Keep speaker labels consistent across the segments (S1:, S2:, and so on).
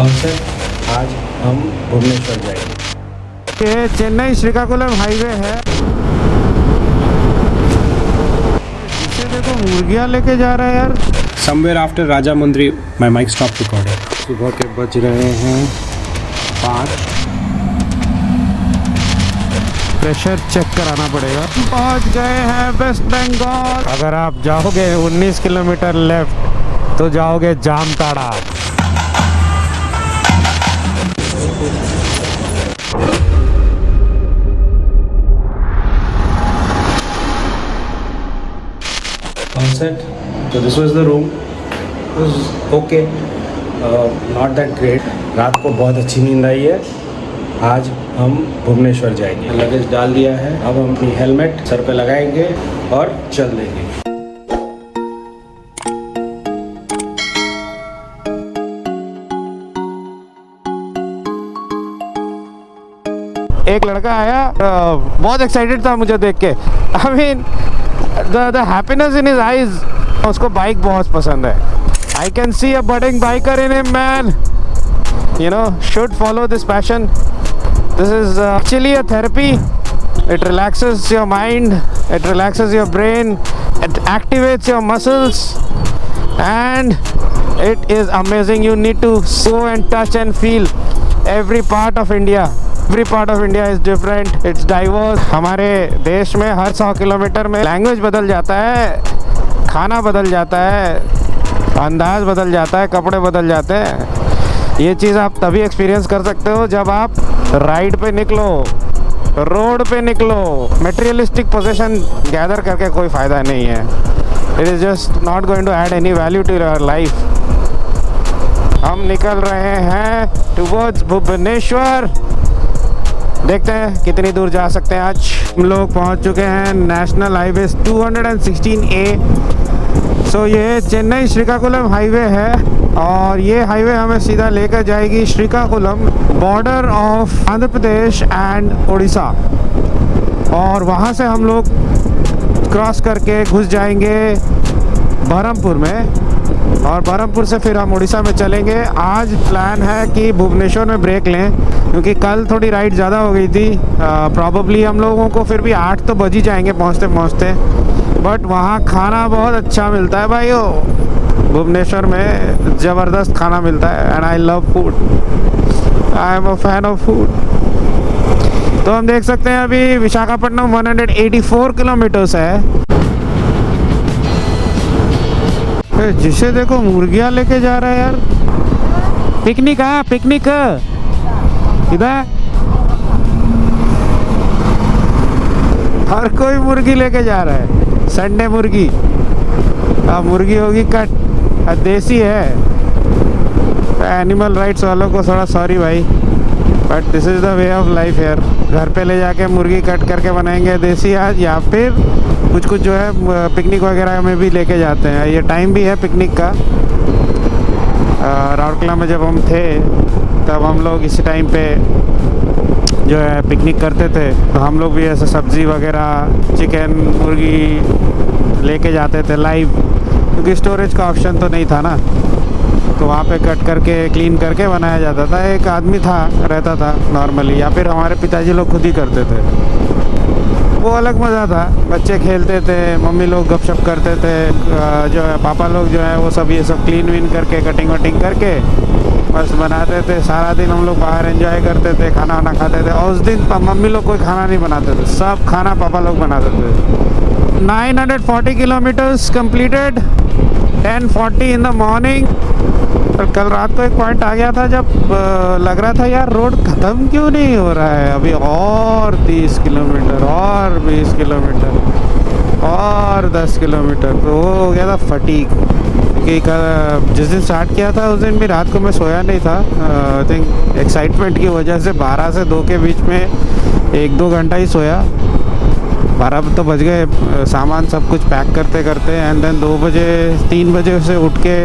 S1: और सर आज हम भुवनेश्वर जाएंगे।
S2: ये चेन्नई श्रीकाकुलम हाईवे है। इसे देखो मुर्गियाँ लेके जा रहा है यार।
S1: Somewhere after Rajahmundry my mic stop recording. सुबह के बज रहे हैं 5।
S2: प्रेशर चेक कराना पड़ेगा। पहुंच गए हैं वेस्ट बंगाल। अगर आप जाओगे 19 किलोमीटर लेफ्ट तो जाओगे Jamtara.
S1: Sunset. So this was the room. It was okay. Not that great. रात को बहुत अच्छी नींद आई है। आज हम भुवनेश्वर जाएंगे। लगेज डाल दिया है। अब हम अपनी हेलमेट सर पे लगाएंगे और चल देंगे।
S2: एक लड़का आया, बहुत एक्साइटेड था मुझे देख के। I mean the happiness in his eyes. उसको बाइक बहुत पसंद है। I can see a budding biker in him, man. You know, should follow this passion. This is actually a therapy. It relaxes your mind, it relaxes your brain, it activates your muscles, and it is amazing. You need to go and touch and feel every part of India. Every part of India is different. It's diverse. हमारे देश में हर 100 kilometre में language बदल जाता है, खाना बदल जाता है, अंदाज बदल जाता है, कपड़े बदल जाते हैं। ये चीज़ आप तभी एक्सपीरियंस कर सकते हो जब आप राइड पे निकलो, रोड पे निकलो। मटेरियलिस्टिक पोजीशन गैदर करके कोई फ़ायदा नहीं है। It is just not going to add any value to your life. हम निकल रहे हैं टुवर्ड्स भुवनेश्वर। देखते हैं कितनी दूर जा सकते हैं आज। हम लोग पहुंच चुके हैं नेशनल हाईवे 216A। सो ये चेन्नई श्रीकाकुलम हाईवे है और ये हाईवे हमें सीधा लेकर जाएगी Srikakulam, border of Andhra Pradesh and Orissa. और वहाँ से हम लोग क्रॉस करके घुस जाएंगे बहरमपुर में, और बहरमपुर से फिर हम उड़ीसा में चलेंगे। आज प्लान है कि भुवनेश्वर में ब्रेक लें क्योंकि कल थोड़ी राइड ज़्यादा हो गई थी। प्रॉबली हम लोगों को फिर भी 8 तो बज ही जाएंगे पहुँचते पहुँचते। बट वहाँ खाना बहुत अच्छा मिलता है भाई। भुवनेश्वर में ज़बरदस्त खाना मिलता है and I love food. I am a fan of food. तो हम देख सकते हैं अभी विशाखापट्टनम 184 किलोमीटर्स है। जिसे देखो मुर्गियाँ लेके जा रहा है यार। पिकनिक है, पिकनिक इधर हर कोई मुर्गी लेके जा रहा है। संडे मुर्गी, अब मुर्गी होगी कट, देसी है। एनिमल राइट्स वालों को थोड़ा सॉरी भाई, but this is the way of life यार। घर पे ले जाके मुर्गी कट करके बनाएंगे देसी आज, या फिर कुछ जो है पिकनिक वगैरह में भी लेके जाते हैं। ये टाइम भी है पिकनिक का। राउरकेला में जब हम थे तब हम लोग इसी टाइम पे जो है पिकनिक करते थे, तो हम लोग भी ऐसे सब्ज़ी वगैरह, चिकन, मुर्गी लेके जाते थे लाइव, क्योंकि स्टोरेज का ऑप्शन तो नहीं था ना। तो वहाँ पे कट करके क्लीन करके बनाया जाता था। एक आदमी था रहता था नॉर्मली, या फिर हमारे पिताजी लोग खुद ही करते थे। वो अलग मज़ा था। बच्चे खेलते थे, मम्मी लोग गपशप करते थे, जो है पापा लोग जो है वो सब ये सब क्लीन विन करके कटिंग वटिंग करके बस बनाते थे। सारा दिन हम लोग बाहर एंजॉय करते थे, खाना वाना खाते थे। और उस दिन मम्मी लोग कोई खाना नहीं बनाते थे, सब खाना पापा लोग बनाते थे। 940 kilometres completed, 10:40 in the morning. और कल रात को एक पॉइंट आ गया था जब लग रहा था यार रोड ख़त्म क्यों नहीं हो रहा है, अभी और 30 किलोमीटर और 20 किलोमीटर और 10 किलोमीटर। तो वो हो गया था फटीक, क्योंकि जिस दिन स्टार्ट किया था उस दिन भी रात को मैं सोया नहीं था। आई थिंक एक्साइटमेंट की वजह से 12 से 2 के बीच में 1-2 घंटा ही सोया। 12 तो बज गए सामान सब कुछ पैक करते करते, एंड देन 2 बजे 3 बजे से उठ के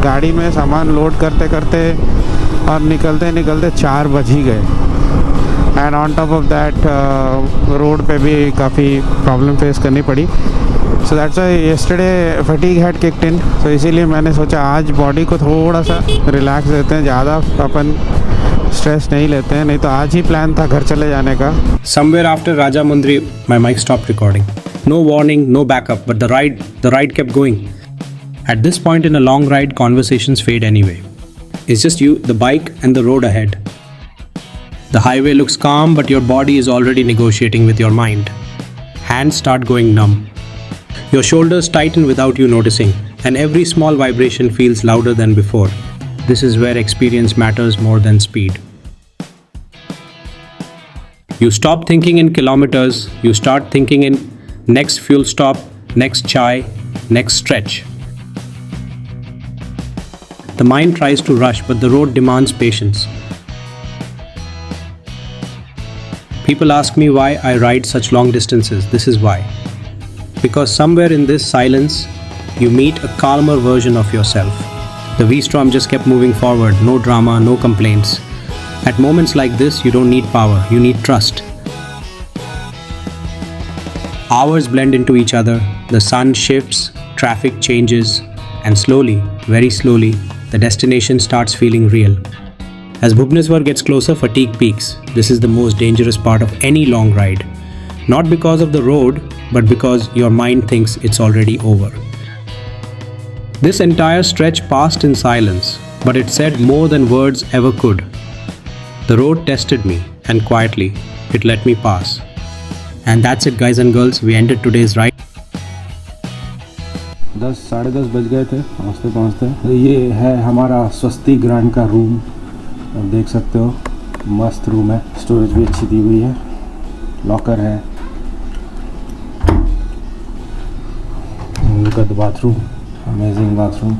S2: गाड़ी में सामान लोड करते करते और निकलते निकलते 4 बज ही गए। And on top of that road पे भी काफ़ी प्रॉब्लम फेस करनी पड़ी। So that's why yesterday fatigue had kicked in, तो इसीलिए मैंने सोचा आज बॉडी को थोड़ा सा रिलैक्स देते हैं, ज़्यादा अपन स्ट्रेस नहीं लेते हैं, नहीं तो आज ही प्लान था घर चले जाने का.
S1: Somewhere after Rajamundry, my mic stopped recording. No warning, no backup, but the ride kept going. At this point in a long ride, conversations fade anyway. It's just you, the bike, and the road ahead. The highway looks calm, but your body is already negotiating with your mind. Hands start going numb. Your shoulders tighten without you noticing, and every small vibration feels louder than before. This is where experience matters more than speed. You stop thinking in kilometers, you start thinking in next fuel stop, next chai, next stretch. The mind tries to rush, but the road demands patience. People ask me why I ride such long distances. This is why. Because somewhere in this silence, you meet a calmer version of yourself. The V-Strom just kept moving forward, no drama, no complaints. At moments like this, you don't need power, you need trust. Hours blend into each other, the sun shifts, traffic changes, and slowly, very slowly, the destination starts feeling real. As Bhubaneswar gets closer, fatigue peaks. This is the most dangerous part of any long ride. Not because of the road, but because your mind thinks it's already over. This entire stretch passed in silence, but it said more than words ever could. The road tested me, and quietly, it let me pass. And that's it, guys and girls. We ended today's ride.
S2: 10-10:30 बज गए थे पहुँचते. ये है हमारा स्वस्ति grand का room, आप देख सकते हो, मस्त रूम है, स्टोरेज भी अच्छी दी हुई है, लॉकर है, उनका बाथरूम, अमेजिंग बाथरूम,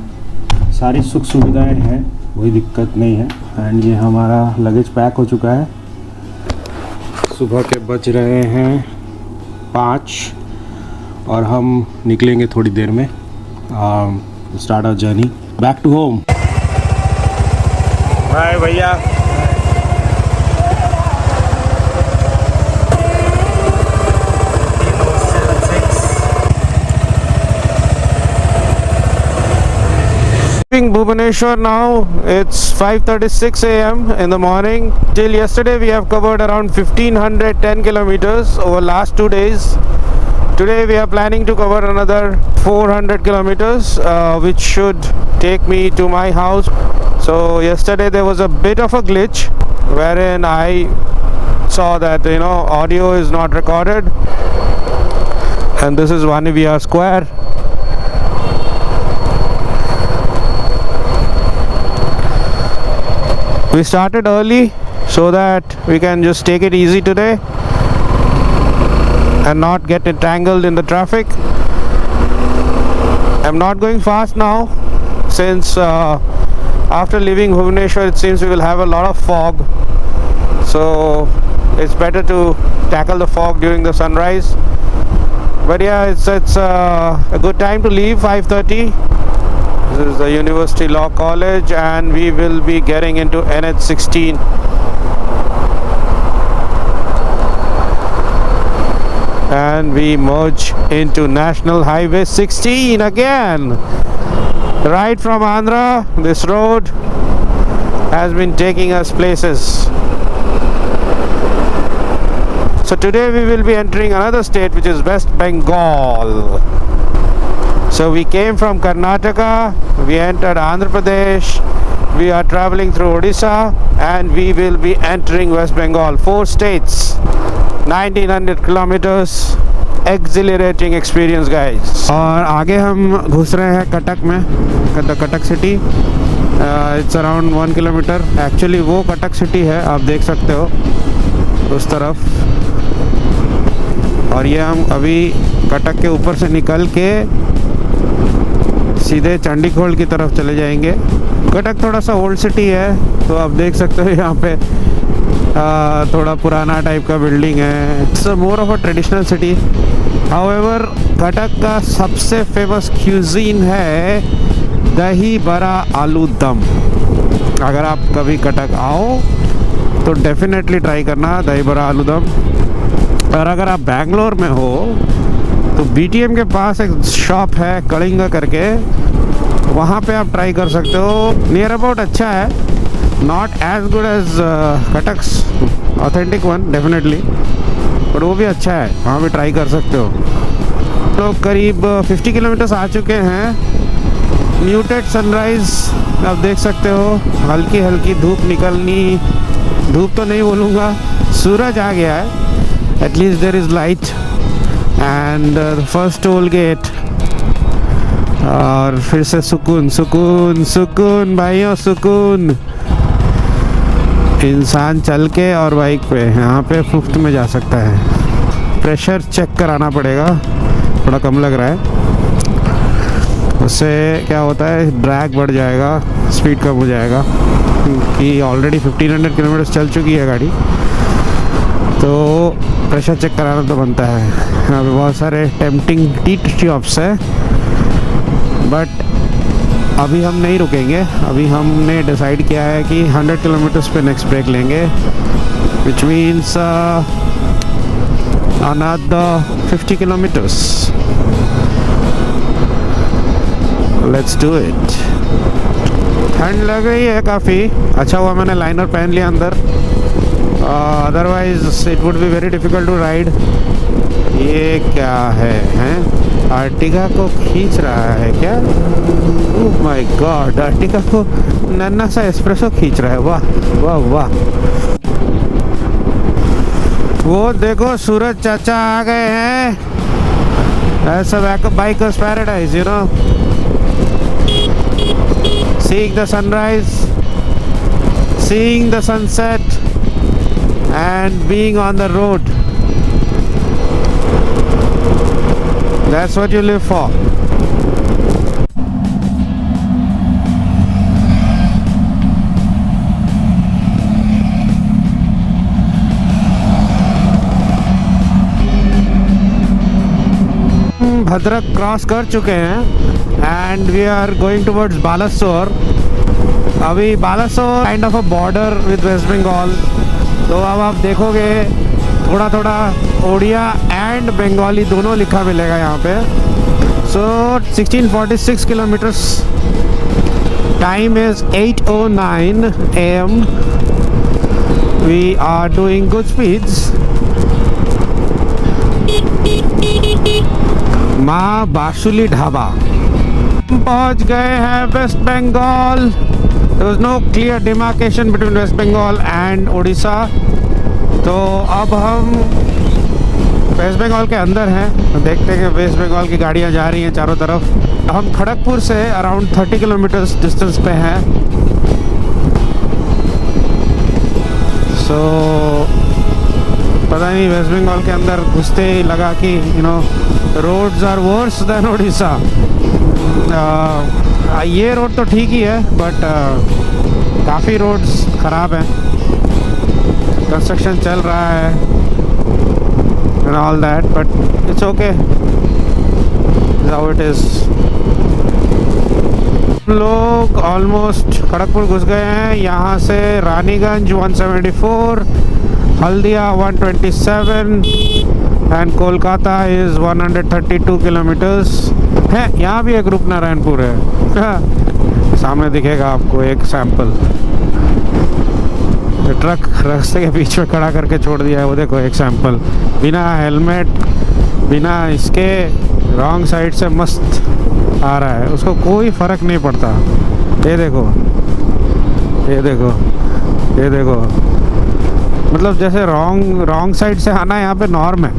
S2: सारी सुख सुविधाएं हैं, कोई दिक्कत नहीं है. एंड ये हमारा लगेज पैक हो चुका है. सुबह के बज रहे हैं 5 और हम निकलेंगे थोड़ी देर में. Start our journey back to home. Bye भैया. Bhubaneswar now, it's 5:36 a.m. in the morning. Till yesterday we have covered around 1510 kilometers over last 2 days. Today we are planning to cover another 400 kilometers, which should take me to my house. So yesterday there was a bit of a glitch wherein I saw that audio is not recorded, and this is Vanivihar Square. We started early so that we can just take it easy today and not get entangled in the traffic. I'm not going fast now since after leaving Bhubaneswar it seems we will have a lot of fog, so it's better to tackle the fog during the sunrise. But yeah, it's a good time to leave, 5:30. This is the University Law College and we will be getting into NH16. And we merge into National Highway 16 again. Right from Andhra, this road has been taking us places. So today we will be entering another state, which is West Bengal. So we came from Karnataka, we entered Andhra Pradesh, we are traveling through Odisha, and we will be entering West Bengal. 4 states, 1900 kilometers, exhilarating experience guys. और आगे हम घुस रहे हैं कटक में, Cuttack city. It's around 1 kilometer. Actually वो Cuttack city है, आप देख सकते हो उस तरफ. और ये हम अभी कटक के ऊपर से निकल के सीधे चंडीगढ़ की तरफ चले जाएंगे. कटक थोड़ा सा ओल्ड सिटी है, तो आप देख सकते हो यहाँ पे थोड़ा पुराना टाइप का बिल्डिंग है. It's more of a traditional city. However Cuttack का सबसे फेमस क्यूजीन है दही बड़ा आलू दम. अगर आप कभी कटक आओ तो डेफिनेटली ट्राई करना दही बड़ा आलू दम. और अगर आप बैंगलोर में हो तो BTM के पास एक शॉप है कलिंगा करके, वहाँ पे आप ट्राई कर सकते हो। नियर अबाउट अच्छा है, not as good as Cuttack's authentic one definitely, but वो भी अच्छा है, वहाँ भी ट्राई कर सकते हो। तो करीब 50 किलोमीटर्स आ चुके हैं। म्यूटेड सनराइज़ आप देख सकते हो, हल्की हल्की धूप निकलनी, धूप तो नहीं बोलूँगा, सूरज आ गया है, at least there is light. And first toll gate, और फिर से सुकून सुकून सुकून भाइयों, सुकून। इंसान चल के और बाइक पे यहाँ पे मुफ्त में जा सकता है। प्रेशर चेक कराना पड़ेगा, थोड़ा कम लग रहा है, उससे क्या होता है ड्रैग बढ़ जाएगा, स्पीड कम हो जाएगा, क्योंकि ऑलरेडी 1500 किलोमीटर चल चुकी है गाड़ी, तो प्रेशर चेक कराना तो बनता है। यहाँ पे बहुत सारे टेम्पटिंग टी शॉप्स है, बट अभी हम नहीं रुकेंगे। अभी हमने डिसाइड किया है कि 100 किलोमीटर्स पे नेक्स्ट ब्रेक लेंगे, which means another 50 kilometers. Let's do it. ठंड लग रही है काफ़ी, अच्छा हुआ मैंने लाइनर पहन लिया अंदर, otherwise it would be very difficult to ride. ये क्या है, हैं? आर्टिगा को खींच रहा है क्या? ओह माय गॉड, आर्टिगा को नन्ना सा एस्प्रेसो खींच रहा है, वाह वाह वाह। वो देखो सूरज चाचा आ गए हैं। ऐसा bikers paradise, you know, seeing the sunrise, seeing the sunset and being on the road. That's what you live for. Bhadrak cross कर चुके हैं and we are going towards Balasore. अभी Balasore kind of a border with West Bengal, तो अब आप देखोगे थोड़ा थोड़ा ओडिया एंड बंगाली दोनों लिखा मिलेगा यहाँ पे। So 1646 kilometres, time is 8:09 AM। We are doing good speeds. Maa Basuli Dhaba पहुंच गए हैं West Bengal. There was no clear demarcation between West Bengal and Orissa, तो अब हम वेस्ट बंगाल के अंदर हैं। देखते हैं कि वेस्ट बंगाल की गाड़ियां जा रही हैं चारों तरफ। हम खड़गपुर से अराउंड 30 किलोमीटर्स डिस्टेंस पे हैं। सो पता नहीं, वेस्ट बंगाल के अंदर घुसते ही लगा कि you know roads are worse than Orissa. ये रोड तो ठीक ही है, बट काफ़ी रोड्स ख़राब हैं, कंस्ट्रक्शन चल रहा है and all that, but it's okay, how it is. लोग ऑलमोस्ट खड़गपुर घुस गए हैं। यहाँ से Raniganj 174, Haldia 127 and Kolkata is 132 kilometres है। यहाँ भी एक रूप नारायणपुर है, सामने दिखेगा आपको एक सैंपल। ट्रक रास्ते के बीच में खड़ा करके छोड़ दिया है, वो देखो एक सैंपल, बिना हेलमेट बिना इसके रॉन्ग साइड से मस्त आ रहा है, उसको कोई फ़र्क नहीं पड़ता। ये देखो ये देखो ये देखो, मतलब जैसे रॉन्ग साइड से आना यहाँ पे नॉर्म है।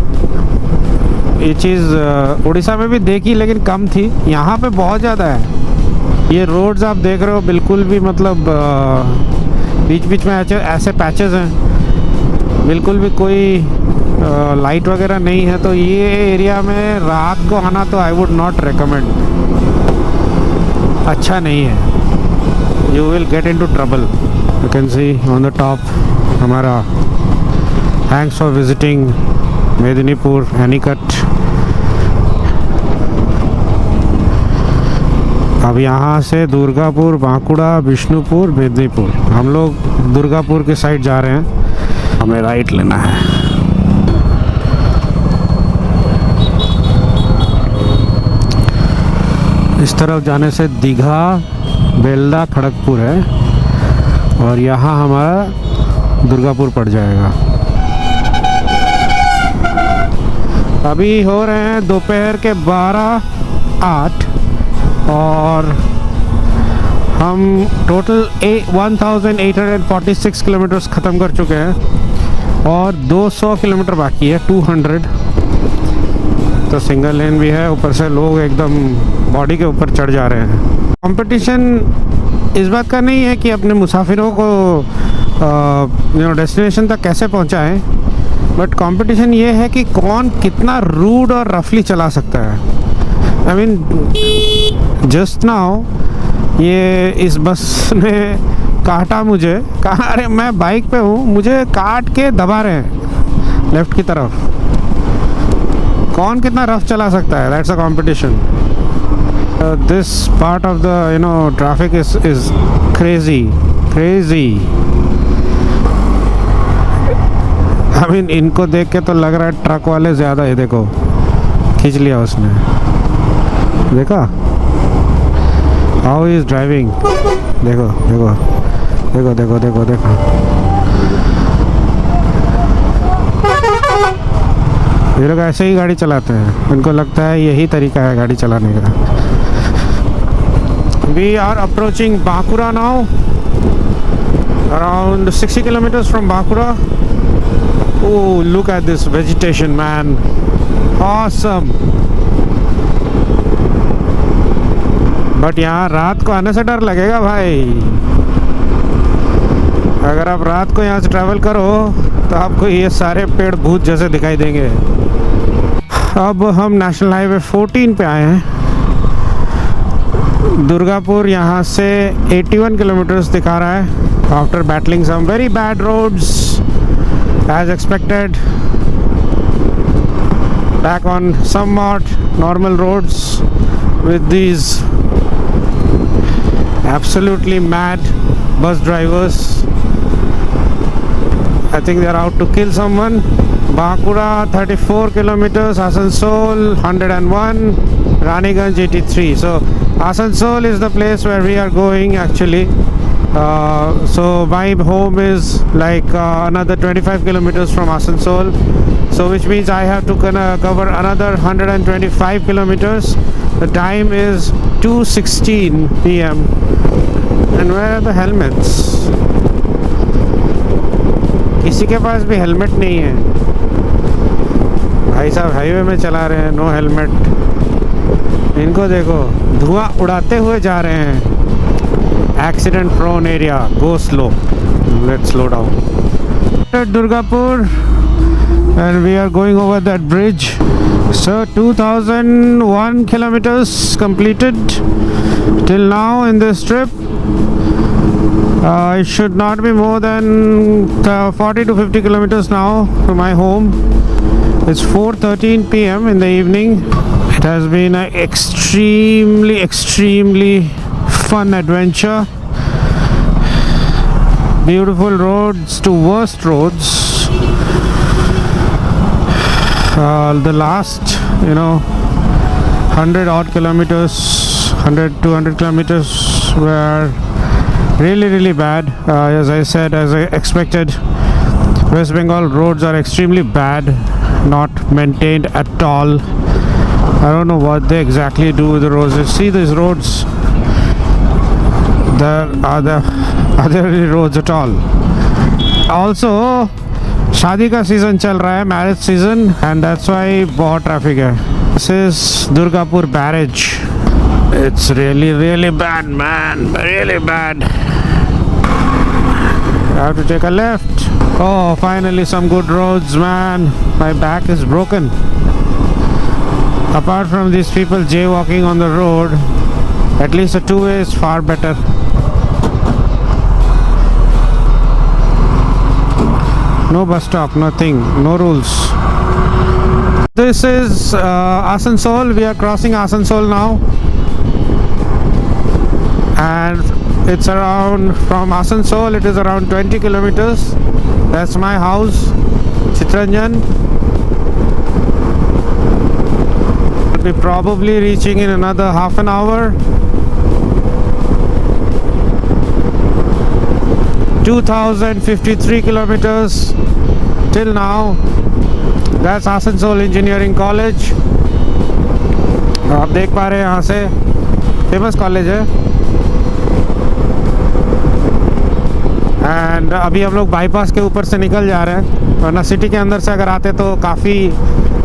S2: ये चीज़ उड़ीसा में भी देखी, लेकिन कम थी, यहाँ पे बहुत ज़्यादा है। ये रोड्स आप देख रहे हो बिल्कुल भी, मतलब बीच बीच में ऐसे पैचेस हैं, बिल्कुल भी कोई लाइट वगैरह नहीं है। तो ये एरिया में रात को आना तो आई वुड नॉट रिकमेंड, अच्छा नहीं है, you will get into trouble. You can see on the top हमारा thanks for visiting Medinipur anicut. अब यहाँ से दुर्गापुर, बांकुड़ा, विष्णुपुर, मेदिनीपुर, हम लोग दुर्गापुर के साइड जा रहे हैं, हमें राइट लेना है। इस तरफ जाने से दीघा, बेलदा, खड़गपुर है और यहाँ हमारा दुर्गापुर पड़ जाएगा। अभी हो रहे हैं दोपहर के 12:08 और हम टोटल 1846 किलोमीटर्स ख़त्म कर चुके हैं और 200 किलोमीटर बाकी है, 200। तो सिंगल लेन भी है, ऊपर से लोग एकदम बॉडी के ऊपर चढ़ जा रहे हैं। कंपटीशन इस बात का नहीं है कि अपने मुसाफिरों को डेस्टिनेशन तक कैसे पहुंचाएं, बट कंपटीशन ये है कि कौन कितना रूड और रफली चला सकता है। आई मीन जस्ट नाउ ये इस बस ने काटा मुझे, कहा अरे मैं बाइक पे हूँ, मुझे काट के दबा रहे हैं लेफ्ट की तरफ। कौन कितना रफ चला सकता है, that's a competition. This part of the traffic is crazy. I mean इनको देख के तो लग रहा है ट्रक वाले ज़्यादा है। देखो खींच लिया उसने, देखा हाउ इज ड्राइविंग। देखो देखो देखो देखो देखो देखो ये लोग ऐसे ही गाड़ी चलाते हैं, इनको लगता है यही तरीका है गाड़ी चलाने का। We are approaching Bankura now, around 60 kilometers from Bankura. Oh, look at this vegetation, man. Awesome. But यहाँ रात को आने से डर लगेगा भाई। अगर आप रात को यहाँ से ट्रैवल करो तो आपको ये सारे पेड़ भूत जैसे दिखाई देंगे। अब हम नेशनल हाईवे 14 पे आए हैं। दुर्गापुर यहाँ से 81 किलोमीटर्स दिखा रहा है। After battling some very bad roads as expected, back on somewhat normal roads with these absolutely mad bus drivers. I think they are out to kill someone. Bankura 34 kilometers, Asansol 101, Raniganj 83. So Asansol is the place where we are going actually. So my home is like another 25 kilometers from Asansol, so which means I have to cover another 125 kilometers. The time is 2:16 PM. And where are the helmets? किसी के पास भी helmet नहीं है भाई साहब, highway में चला रहे हैं नो हेलमेट। इनको देखो धुआं उड़ाते हुए जा रहे हैं। Accident prone area, go slow. Let's slow down. At Durgapur and we are going over that bridge. So 2001 kilometers completed till now in this trip. It should not be more than 40 to 50 kilometers now to my home. It's 4:13 PM in the evening. It has been an extremely fun adventure. Beautiful roads to worst roads. The last 100 odd kilometers, 200 kilometers were really bad. As I said, as I expected, West Bengal roads are extremely bad, not maintained at all. I don't know what they exactly do with the roads. You see these roads, there are there any roads at all. Also शादी का season चल रहा है, marriage season, and that's why बहुत traffic है। This is Durgapur barrage. It's really bad, man, really bad. I have to take a left. Oh, finally some good roads, man. My back is broken. Apart from these people jaywalking on the road, at least the two-way is far better. No bus stop, nothing, no rules. This is Asansol. We are crossing Asansol now, and it's around, from Asansol it is around 20 kilometers. That's my house, Chittaranjan. be probably reaching in another half an hour. 2053 kilometers till now. That's Asansol Engineering College. आप देख पा रहे हैं यहाँ से famous college है। And अभी हम लोग बाईपास के ऊपर से निकल जा रहे हैं, वरना सिटी के अंदर से अगर आते तो काफ़ी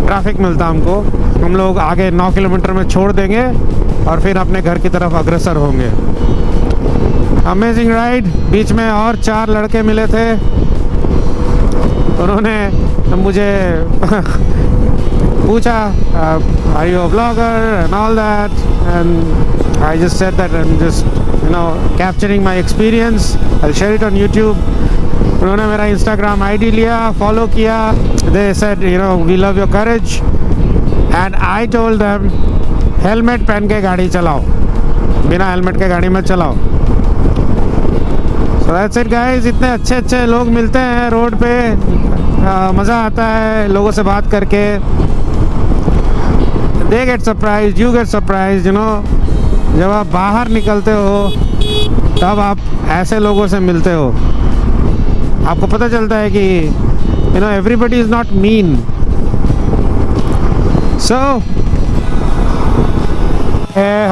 S2: ट्रैफिक मिलता हमको। हम लोग आगे 9 किलोमीटर में छोड़ देंगे और फिर अपने घर की तरफ अग्रसर होंगे। Amazing ride. बीच में और 4 लड़के मिले थे, उन्होंने मुझे पूछा are you a blogger and all that, and I just said that I am just capturing my experience, I share it on YouTube. उन्होंने मेरा इंस्टाग्राम आईडी लिया, फॉलो किया। They said we love your courage, and I told them helmet पहन के गाड़ी चलाओ, बिना helmet के गाड़ी मत चलाओ। So that's it guys, इतने अच्छे अच्छे लोग मिलते हैं रोड पे, मज़ा आता है लोगों से बात करके। They get surprised, you get surprised, जब आप बाहर निकलते हो तब आप ऐसे लोगों से मिलते हो, आपको पता चलता है कि everybody is not mean. So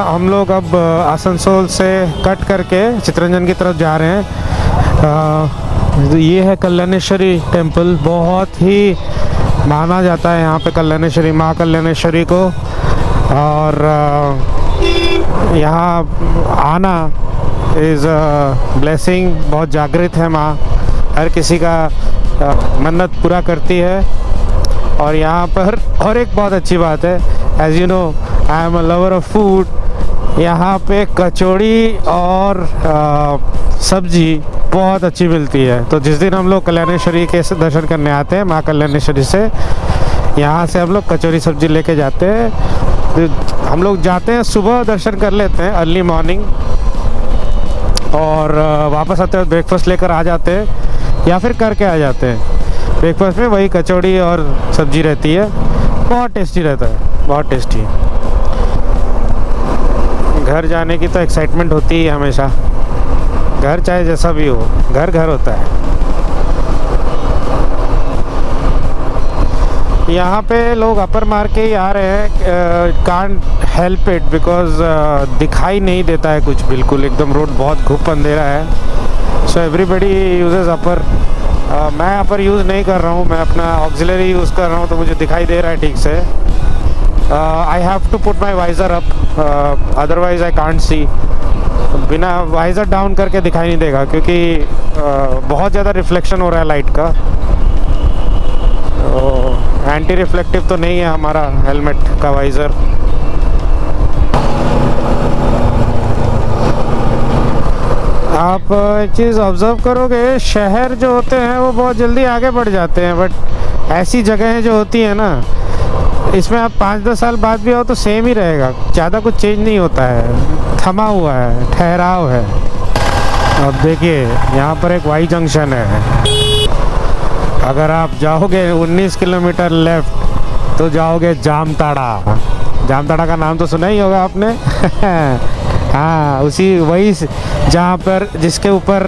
S2: हम लोग अब आसनसोल से कट करके चितरंजन की तरफ जा रहे हैं। ये है कल्याणेश्वरी टेम्पल, बहुत ही माना जाता है यहाँ पे कल्याणेश्वरी, माँ कल्याणेश्वरी को। और यहाँ आना इज़ ब्लेसिंग, बहुत जागृत है माँ, हर किसी का मन्नत पूरा करती है। और यहाँ पर और एक बहुत अच्छी बात है, as you know I am a lover of food, यहाँ पे कचौड़ी और सब्जी बहुत अच्छी मिलती है। तो जिस दिन हम लोग कल्याणेश्वरी के दर्शन करने आते हैं माँ कल्याणेश्वरी से, यहाँ से हम लोग कचौरी सब्जी लेके जाते हैं। हम लोग जाते हैं सुबह, दर्शन कर लेते हैं अर्ली मॉर्निंग, और वापस आते हैं ब्रेकफास्ट लेकर आ जाते हैं या फिर करके आ जाते हैं। ब्रेकफास्ट में वही कचौड़ी और सब्जी रहती है, बहुत टेस्टी रहता है, बहुत टेस्टी। घर जाने की तो एक्साइटमेंट होती है हमेशा, घर चाहे जैसा भी हो, घर घर होता है। यहाँ पे लोग अपर मार के ही आ रहे हैं, कांट हेल्प इट बिकॉज दिखाई नहीं देता है कुछ, बिल्कुल एकदम रोड बहुत घुप अंधेरा है। सो एवरीबडी यूजेस अपर। मैं अपर यूज़ नहीं कर रहा हूँ, मैं अपना ऑक्सिलरी यूज़ कर रहा हूँ, तो मुझे दिखाई दे रहा है ठीक से। I have to put my visor up, otherwise I can't see. बिना वाइज़र डाउन करके दिखाई नहीं देगा, क्योंकि बहुत ज़्यादा रिफ्लेक्शन हो रहा है लाइट का। एंटी रिफ्लेक्टिव तो नहीं है हमारा हेलमेट का वाइज़र। आप एक चीज़ ऑब्ज़र्व करोगे, शहर जो होते हैं वो बहुत जल्दी आगे बढ़ जाते हैं, बट ऐसी जगहें जो होती हैं ना, इसमें आप 5-10 साल बाद भी आओ तो सेम ही रहेगा, ज़्यादा कुछ चेंज नहीं होता है, थमा हुआ है, ठहराव है। अब देखिए यहाँ पर एक वाई जंक्शन है, अगर आप जाओगे 19 किलोमीटर लेफ़्ट तो जाओगे जामताड़ा। जामताड़ा का नाम तो सुना ही होगा आपने। हाँ, वही जहाँ पर जिसके ऊपर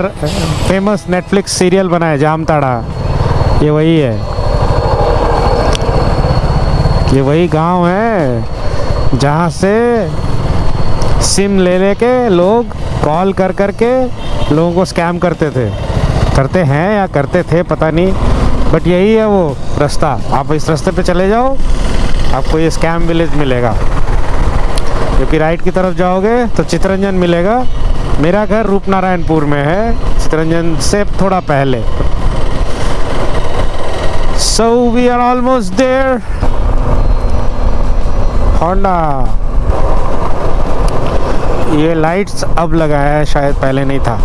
S2: फेमस नेटफ्लिक्स सीरियल बना है जामताड़ा, ये वही है, ये वही गांव है जहाँ से सिम ले लेके लोग कॉल कर के लोगों को स्कैम करते करते हैं या करते थे पता नहीं, बट यही है वो रास्ता। आप इस रास्ते पे चले जाओ, आपको ये स्कैम विलेज मिलेगा। क्योंकि राइट की तरफ जाओगे तो चितरंजन मिलेगा। मेरा घर रूपनारायणपुर में है, चितरंजन से थोड़ा पहले। So we are almost there. Honda, ये लाइट्स अब लगाया है, शायद पहले नहीं था।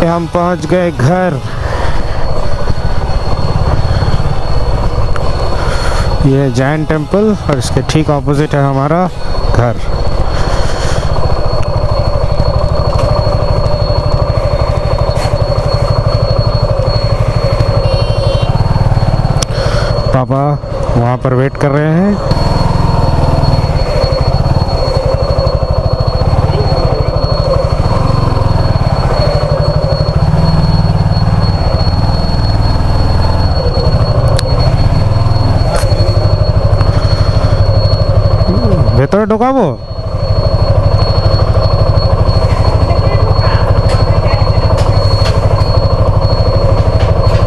S2: हम पहुंच गए घर। ये जैन टेम्पल और इसके ठीक ऑपोजिट है हमारा घर। पापा वहाँ पर वेट कर रहे हैं। ভেতরে ঢোকাবো?